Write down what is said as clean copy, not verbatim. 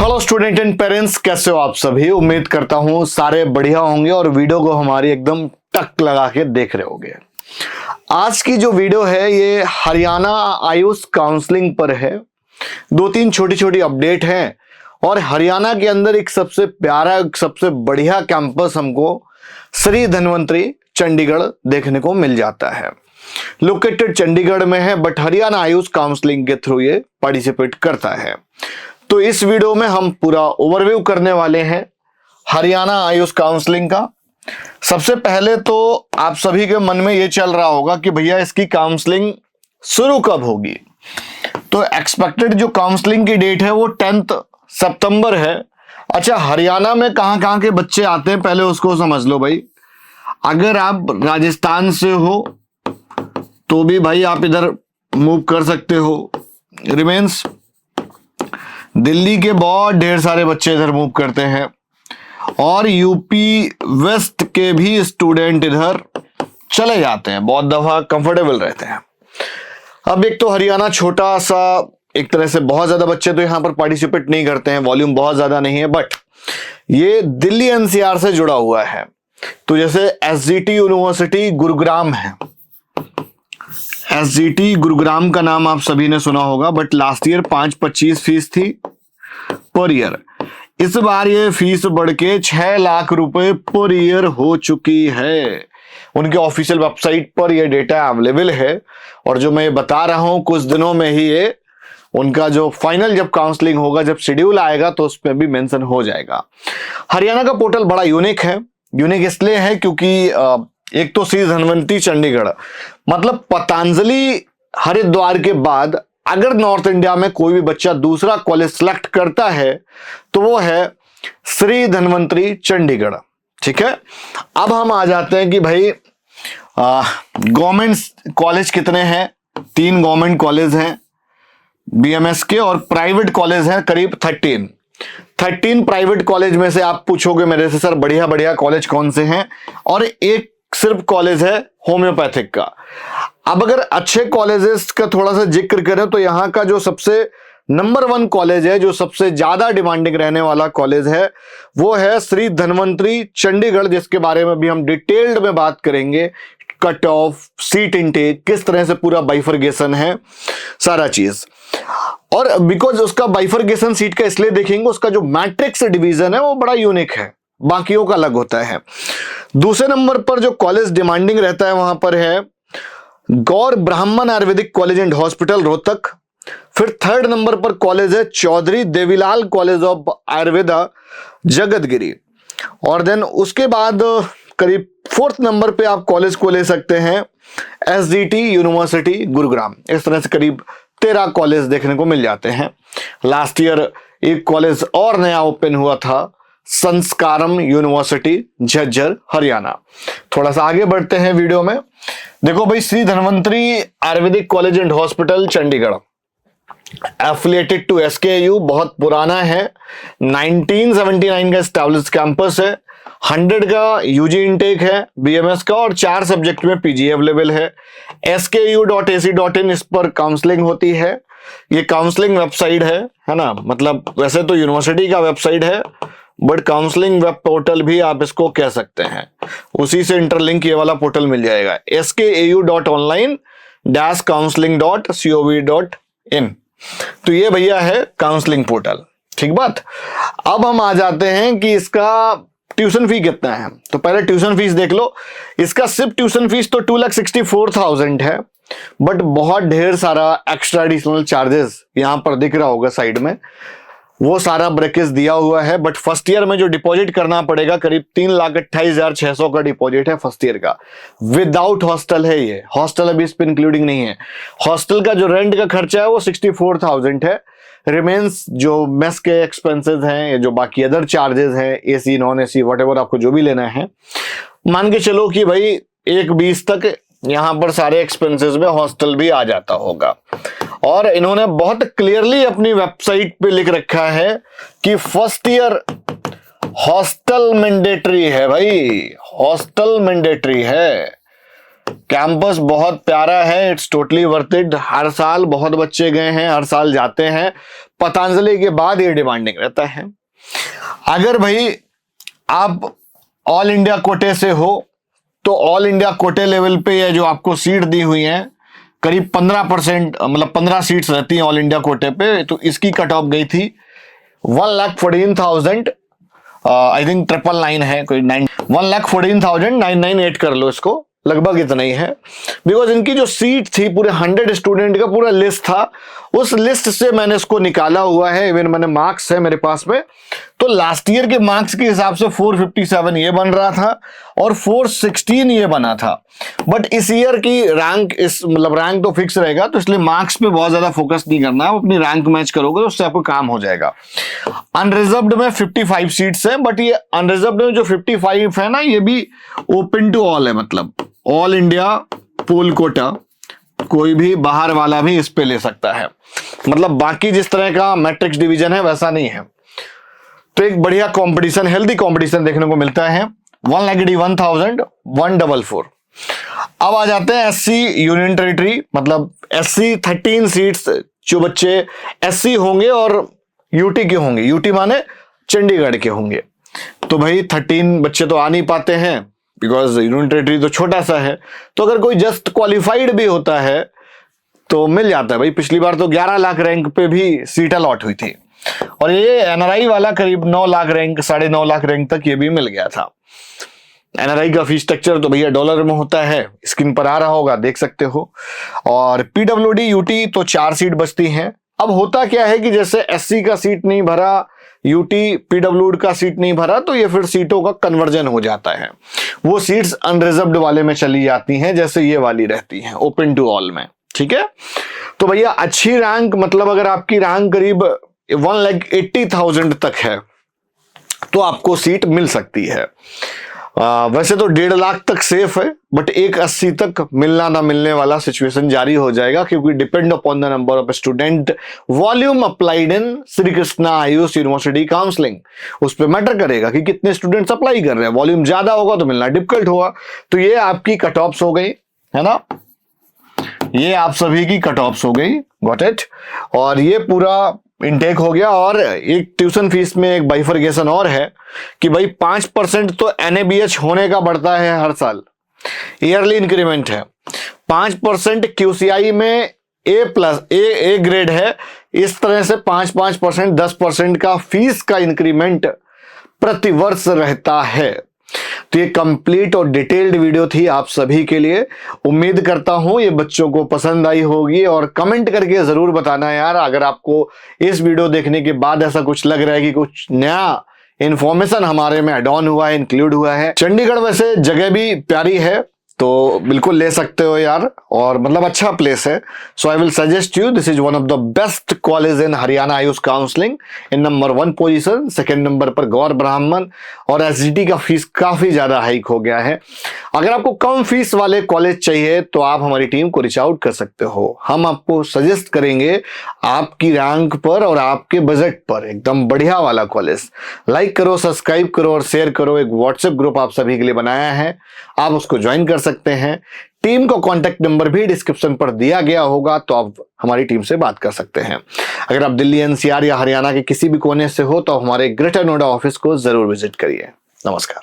Hello student and parents, कैसे हो आप सभी। उम्मीद करता हूं सारे बढ़िया होंगे और वीडियो को हमारी एकदम टक लगा के देख रहे होंगे। आज की जो वीडियो है ये हरियाणा आयुष काउंसलिंग पर है। दो तीन छोटी छोटी अपडेट हैं और हरियाणा के अंदर एक सबसे प्यारा सबसे बढ़िया कैंपस हमको श्री धन्वंतरी चंडीगढ़ देखने को मिल जाता है। लोकेटेड चंडीगढ़ में है बट हरियाणा आयुष काउंसलिंग के थ्रू ये पार्टिसिपेट करता है। तो इस वीडियो में हम पूरा ओवरव्यू करने वाले हैं हरियाणा आयुष काउंसलिंग का। सबसे पहले तो आप सभी के मन में ये चल रहा होगा कि भैया इसकी काउंसलिंग शुरू कब होगी। तो एक्सपेक्टेड जो काउंसलिंग की डेट है वो 10 सितंबर है। अच्छा, हरियाणा में कहाँ कहाँ के बच्चे आते हैं पहले उसको समझ लो भाई। अगर आप राजस्थान से हो तो भी भाई आप इधर मूव कर सकते हो। रिमेंस दिल्ली के बहुत ढेर सारे बच्चे इधर मूव करते हैं और यूपी वेस्ट के भी स्टूडेंट इधर चले जाते हैं, बहुत दफा कंफर्टेबल रहते हैं। अब एक तो हरियाणा छोटा सा, एक तरह से बहुत ज्यादा बच्चे तो यहां पर पार्टिसिपेट नहीं करते हैं, वॉल्यूम बहुत ज्यादा नहीं है, बट ये दिल्ली एनसीआर से जुड़ा हुआ है। तो जैसे एसजीटी यूनिवर्सिटी गुरुग्राम है, एसजीटी गुरुग्राम का नाम आप सभी ने सुना होगा, बट लास्ट ईयर 5.25 फीस थी पर ईयर। इस बार ये फीस बढ़ के 6 लाख रुपए पर ईयर हो चुकी है। उनके ऑफिशियल वेबसाइट पर यह डेटा अवेलेबल है और जो मैं बता रहा हूं कुछ दिनों में ही ये उनका जो फाइनल जब काउंसलिंग होगा, जब शेड्यूल आएगा तो उस पर भी मेंशन हो जाएगा। हरियाणा का पोर्टल बड़ा यूनिक है। यूनिक इसलिए है क्योंकि एक तो श्री धन्वंतरी चंडीगढ़, मतलब पतंजलि हरिद्वार के बाद अगर नॉर्थ इंडिया में कोई भी बच्चा दूसरा कॉलेज सेलेक्ट करता है तो वो है श्री धन्वंतरी चंडीगढ़। ठीक है, अब हम आ जाते हैं कि भाई गवर्नमेंट कॉलेज कितने हैं। 3 गवर्नमेंट कॉलेज हैं बीएमएस के और प्राइवेट कॉलेज हैं करीब 13 प्राइवेट कॉलेज में से आप पूछोगे मेरे से सर बढ़िया बढ़िया कॉलेज कौन से हैं, और एक सिर्फ कॉलेज है होम्योपैथिक का। अब अगर अच्छे कॉलेजेस का थोड़ा सा जिक्र करें तो यहाँ का जो सबसे नंबर 1 कॉलेज है, जो सबसे ज्यादा डिमांडिंग रहने वाला कॉलेज है, वो है श्री धन्वंतरी चंडीगढ़, जिसके बारे में भी हम डिटेल्ड में बात करेंगे। कट ऑफ, सीट इनटेक, किस तरह से पूरा बाइफरगेशन है, सारा चीज। और बिकॉज उसका बाइफरगेशन सीट का इसलिए देखेंगे, उसका जो मैट्रिक्स डिवीजन है वो बड़ा यूनिक है, बाकियों का अलग होता है। दूसरे नंबर पर जो कॉलेज डिमांडिंग रहता है वहां पर है गौर ब्राह्मण Ayurvedic college and hospital Rohtak. फिर 3rd नंबर पर कॉलेज है चौधरी देवीलाल कॉलेज ऑफ आयुर्वेदा जगतगिरी। और देन उसके बाद करीब 4th नंबर पे आप कॉलेज को ले सकते हैं एसजीटी यूनिवर्सिटी गुरुग्राम। इस तरह से करीब 13 कॉलेज देखने को मिल जाते हैं। लास्ट ईयर एक कॉलेज और नया ओपन हुआ था, संस्कारम यूनिवर्सिटी झज्जर हरियाणा। थोड़ा सा आगे बढ़ते हैं वीडियो में। देखो भाई, Shri Dhanvantari Ayurvedic college and hospital Chandigarh affiliated to SKU, बहुत पुराना है, 1979 का एस्टैब्लिश कैंपस है। 100 का यूजी इनटेक है बीएमएस का और 4 सब्जेक्ट में पीजी अवेलेबल है। sku.ac.in इस पर काउंसलिंग होती है। ये काउंसलिंग वेबसाइट है ना, मतलब वैसे तो यूनिवर्सिटी का वेबसाइट है बट काउंसलिंग वेब पोर्टल भी आप इसको कह सकते हैं। उसी से इंटरलिंक ये वाला पोर्टल मिल जाएगा, skau.online-counseling.cov.in। तो ये भैया है काउंसलिंग पोर्टल। ठीक बात। अब हम आ जाते हैं कि इसका ट्यूशन फी कितना है। तो पहले ट्यूशन फीस देख लो। इसका सिर्फ ट्यूशन फीस तो 2,64,000 है, बट बहुत ढेर सारा एक्स्ट्रा एडिशनल चार्जेस यहां पर दिख रहा होगा साइड में, वो सारा ब्रेकेज दिया हुआ है। बट फर्स्ट ईयर में जो डिपॉजिट करना पड़ेगा करीब 3,28,600 का डिपॉजिट है फर्स्ट ईयर का। विदाउट हॉस्टल है ये, हॉस्टल अभी इस पर इंक्लूडिंग नहीं है। हॉस्टल का जो रेंट का खर्चा है वो 64,000 है। रिमेन्स जो मेस के एक्सपेंसेस हैं, जो बाकी अदर चार्जेस हैं, एसी नॉन एसी व्हाटएवर आपको जो भी लेना है, मान के चलो कि भाई 1,20 तक यहां पर सारे एक्सपेंसेस में हॉस्टल भी आ जाता होगा। और इन्होंने बहुत क्लियरली अपनी वेबसाइट पे लिख रखा है कि फर्स्ट ईयर हॉस्टल मैंडेटरी है भाई, हॉस्टल मैंडेटरी है। कैंपस बहुत प्यारा है, इट्स टोटली वर्थ इट। हर साल बहुत बच्चे गए हैं, हर साल जाते हैं। पतंजलि के बाद ये डिमांडिंग रहता है। अगर भाई आप ऑल इंडिया कोटे से हो तो ऑल इंडिया कोटे लेवल पे ये जो आपको सीट दी हुई है करीब 15%, मतलब 15 सीट्स रहती हैं ऑल इंडिया कोटे पे, तो इसकी कट ऑफ गई थी 1,14,000, आई थिंक 999 है कोई 1,14,998 कर लो इसको, लगभग इतना ही है। बिकॉज इनकी जो सीट थी पूरे 100 स्टूडेंट का पूरा लिस्ट था, उस लिस्ट से मैंने इसको निकाला हुआ है। इवन मैंने मार्क्स है मेरे पास में, तो लास्ट ईयर के मार्क्स के हिसाब से 457 ये बन रहा था और 416 ये बना था। बट इस ईयर की रैंक मतलब रैंक तो फिक्स रहेगा, तो इसलिए मार्क्स पे बहुत ज्यादा फोकस नहीं करना है, अपनी रैंक मैच करोगे तो उससे आपको काम हो जाएगा। अनरिजर्व्ड में 55 सीट्स हैं, बट ये अनरिजर्व्ड में जो 55 है ना, ये भी ओपन टू ऑल है, मतलब ऑल इंडिया पूल कोटा, कोई भी बाहर वाला भी इस पे ले सकता है। मतलब बाकी जिस तरह का मैट्रिक्स डिवीजन है वैसा नहीं है। तो एक बढ़िया कंपटीशन, हेल्दी कंपटीशन देखने को मिलता है। 1,81,144। अब आ जाते हैं एससी यूनियन टेरिटरी, मतलब एससी 13 सीट्स जो बच्चे एससी होंगे और यूटी के होंगे, यूटी माने चंडीगढ़ के होंगे। तो भाई 13 बच्चे तो आ नहीं पाते हैं बिकॉज यूनियन टेरिटरी तो छोटा सा है। तो अगर कोई जस्ट क्वालिफाइड भी होता है तो मिल जाता है भाई। पिछली बार तो 11 लाख रैंक पे भी सीट अलॉट हुई थी, और ये एनआरआई वाला करीब 9 लाख रैंक, 9.5 लाख रैंक तक ये भी मिल गया था। एनआरआई का फीस स्ट्रक्चर तो भैया डॉलर में होता है, स्क्रीन पर आ रहा होगा, देख सकते हो। और पीडब्ल्यूडी यूटी तो 4 सीट बचती हैं। अब होता क्या है कि जैसे एससी का सीट नहीं भरा, यूटी पीडब्ल्यूडी का सीट नहीं भरा, तो ये फिर सीटों का कन्वर्जन हो जाता है। वो सीट्स अनरिजर्व्ड वाले में चली जाती हैं, जैसे ये वाली रहती हैं ओपन टू ऑल में, ठीक है। तो भैया अच्छी रैंक, मतलब अगर आपकी रैंक करीब 1,80,000 तक है तो आपको सीट मिल सकती है। वैसे तो 1.5 लाख तक सेफ है, बट 1,80 तक मिलना ना मिलने वाला सिचुएशन जारी हो जाएगा, क्योंकि depend upon the number of student, volume applied in Shri Krishna Ayush university counselling, उस पर मैटर करेगा कि कितने स्टूडेंट्स अप्लाई कर रहे हैं। वॉल्यूम ज्यादा होगा तो मिलना डिफिकल्ट होगा। तो ये आपकी कट ऑफ्स हो गई है ना, ये आप सभी की कट ऑफ्स हो गई, गॉट इट। और ये पूरा इनटेक हो गया। और एक ट्यूशन फीस में एक बाइफरकेशन और है कि भाई 5% तो एनएबीएच होने का बढ़ता है हर साल, ईयरली इंक्रीमेंट है। 5% क्यूसीआई में ए ग्रेड है, इस तरह से 5% 10% का फीस का इंक्रीमेंट प्रतिवर्ष रहता है। तो ये कंप्लीट और डिटेल्ड वीडियो थी आप सभी के लिए। उम्मीद करता हूं ये बच्चों को पसंद आई होगी, और कमेंट करके जरूर बताना यार अगर आपको इस वीडियो देखने के बाद ऐसा कुछ लग रहा है कि कुछ नया इंफॉर्मेशन हमारे में एड ऑन हुआ है, इंक्लूड हुआ है। चंडीगढ़ वैसे जगह भी प्यारी है, तो बिल्कुल ले सकते हो यार, और मतलब अच्छा प्लेस है। So I will suggest you, this is one of the best college in Haryana Ayush counselling, in number 1 पोजीशन। सेकंड नंबर पर गौर ब्राह्मण, और एसजीटी का फीस काफी ज्यादा हाइक हो गया है। अगर आपको कम फीस वाले कॉलेज चाहिए तो आप हमारी टीम को रीच आउट कर सकते हो, हम आपको सजेस्ट करेंगे आपकी रैंक पर और आपके बजट पर एकदम बढ़िया वाला कॉलेज। लाइक करो, सब्सक्राइब करो और शेयर करो। एक व्हाट्सएप ग्रुप आप सभी के लिए बनाया है, आप उसको ज्वाइन कर सकते हैं। टीम का कांटेक्ट नंबर भी डिस्क्रिप्शन पर दिया गया होगा, तो आप हमारी टीम से बात कर सकते हैं। अगर आप दिल्ली, एनसीआर या हरियाणा के किसी भी कोने से हो तो हमारे ग्रेटर नोएडा ऑफिस को जरूर विजिट करिए। नमस्कार।